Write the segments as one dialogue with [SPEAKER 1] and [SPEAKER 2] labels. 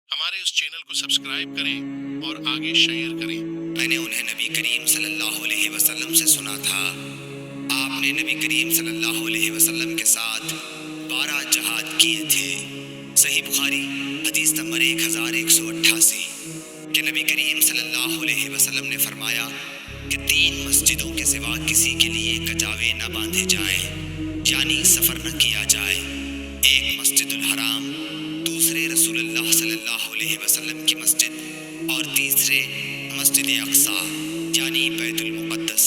[SPEAKER 1] हमारे इस चैनल को सब्सक्राइब करें और आगे शेयर करें।
[SPEAKER 2] मैंने उन्हें नबी करीम सल्लल्लाहु अलैहि वसल्लम से सुना था। आपने नबी करीम सल्लल्लाहु अलैहि वसल्लम के साथ 12 जहाद किए थे। सही बुखारी हदीस नंबर 1188 कि नबी करीम सल्लल्लाहु अलैहि वसल्लम ने फरमाया कि 3 मस्जिदों के सिवा किसी के लिए कजावे न बांधे जाएं, यानी सफ़र न किया जाए। एक मस्जिदुल हराम, दूसरे रसूलुल्लाह सल्लल्लाहु अलैहि वसल्लम की मस्जिद और तीसरे मस्जिद अक्सा यानी बैतुल मुक़द्दस।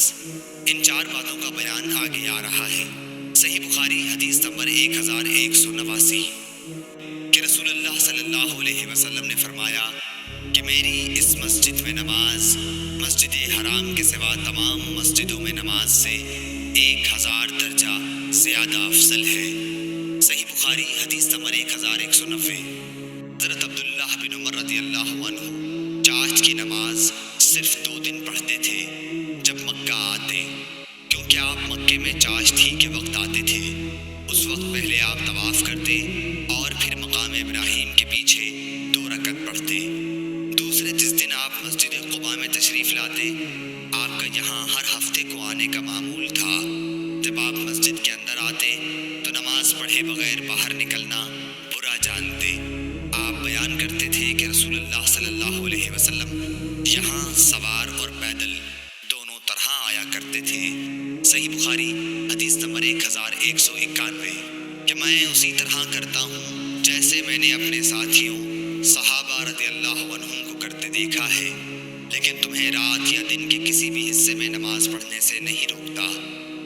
[SPEAKER 2] इन 4 बातों का बयान आगे आ रहा है। सही बुखारी हदीस नंबर 1189 कि रसूलुल्लाह सल्लल्लाहु अलैहि वसल्लम ने फरमाया कि मेरी इस मस्जिद में नमाज मस्जिद हराम के सिवा तमाम मस्जिदों में नमाज से 1000 दर्जा ज़्यादा अफजल है। सही बुखारी हदीस नंबर 1190। हज़रत अब्दुल्लाह बिन उमर रज़ियल्लाहु अन्हु चाश की नमाज सिर्फ 2 दिन पढ़ते थे जब मक्का आते, क्योंकि आप मक्के में चाशती के वक्त आते थे। उस वक्त पहले आप तवाफ़ करते और फिर मकाम इब्राहीम के पीछे 2 रकत पढ़ते। दूसरे जिस दिन आप मस्जिद क़ुबा में तशरीफ़ लाते, आपका यहाँ हर हफ्ते को आने का मामूल था। जब आप मस्जिद के अंदर आते तो नमाज पढ़े बगैर बाहर निकलना बुरा जानते। आप बयान करते थे कि रसूलुल्लाह सल्लल्लाहु अलैहि वसल्लम यहाँ सवार और पैदल दोनों तरह आया करते थे। सही बुखारी हदीस नंबर 1191 कि मैं उसी तरह करता हूँ जैसे मैंने अपने साथियों सहाबा रज़ियल्लाहु अन्हुम को करते देखा है, लेकिन तुम्हें रात या दिन के किसी भी हिस्से में नमाज पढ़ने से नहीं रोकता।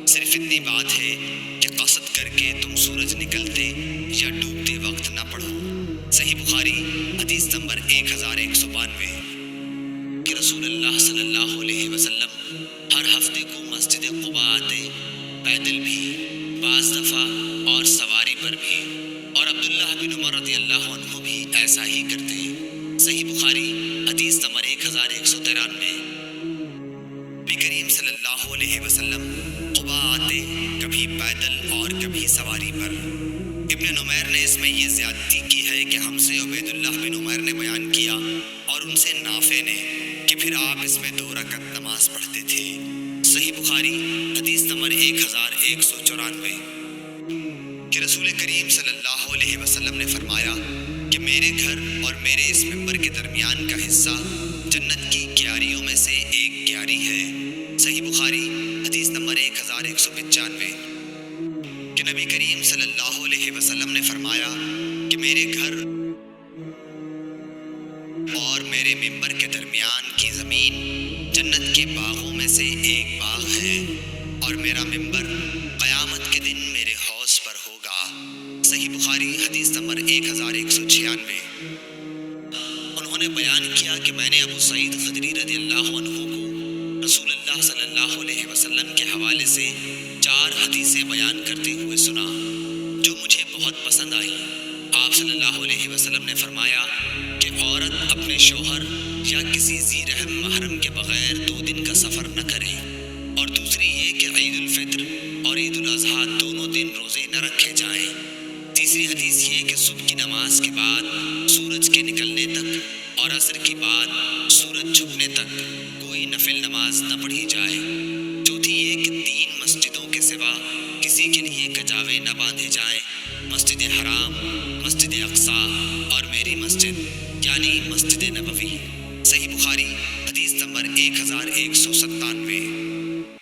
[SPEAKER 2] सिर्फ इतनी बात है कि कसद करके तुम सूरज निकलते या डूबते वक्त न पढ़ो। सही बुखारी हदीस नंबर 1192 कि रसूलुल्लाह सल्लल्लाहु अलैहि वसल्लम हर हफ्ते को मस्जिद क़ुबा आते, पैदल भी, बाज़ दफ़ा और सवारी पर भी, और अब्दुल्लाह बिन उमर रज़ियल्लाहु अन्हु भी ऐसा ही करते। सही बुखारी हदीस नंबर 1193। नबी करीम सल्लल्लाहु अलैहि वसल्लम क़ुबा आते कभी पैदल और कभी सवारी पर। इब्न नुमैर ने इसमें ये ज़्यादती की है कि हमसे उबैदुल्लाह बिन उमैर ने बयान किया और उनसे नाफ़े ने कि फिर आप इसमें 2 रकत नमाज पढ़ते थे। सही बुखारी हदीस नंबर 1194 कि रसूल करीम सल्लल्लाहु अलैहि वसल्लम ने फरमाया कि मेरे घर और मेरे इस मिंबर के दरमियान का हिस्सा जन्नत की क्यारियों में से एक क्यारी है। सही बुखारी हदीस नंबर 1195 कि नबी करीम सल्लल्लाहु अलैहि वसल्लम ने फरमाया कि मेरे घर और मेरे मिंबर के दरमियान की ज़मीन जन्नत के बागों में से एक बाग है और मेरा मिंबर क़यामत के दिन मेरे हौज़ पर होगा। सही बुखारी हदीस नंबर 1196। उन्होंने बयान किया कि मैंने अबू सईद ख़दरी रज़ियल्लाहु अन्हु को रसूलुल्लाह सल्लल्लाहु अलैहि वसल्लम के हवाले से 4 हदीसें बयान करते हुए सुना जो मुझे बहुत पसंद आई। आप सल्लल्लाहु अलैहि वसल्लम ने फरमाया कि औरत अपने शौहर या किसी ज़ी रहम महरम के बग़ैर 2 दिन का सफ़र न करे, और दूसरी ये कि ईद उल फित्र और ईद उल अज़हा दोनों दिन रोज़े न रखे जाएं। तीसरी हदीस ये कि सुबह की नमाज के बाद सूरज के निकलने तक और असर के बाद सूरज झुकने तक कोई नफिल नमाज न पढ़ी जाए। चौथी ये कि 3 मस्जिदों के सिवा किसी के लिए कजावे न बांधे जाएं, मस्जिद हराम, मस्जिद अक्सा और मेरी मस्जिद यानी मस्जिद नबवी। सही बुखारी हदीस नंबर 1197।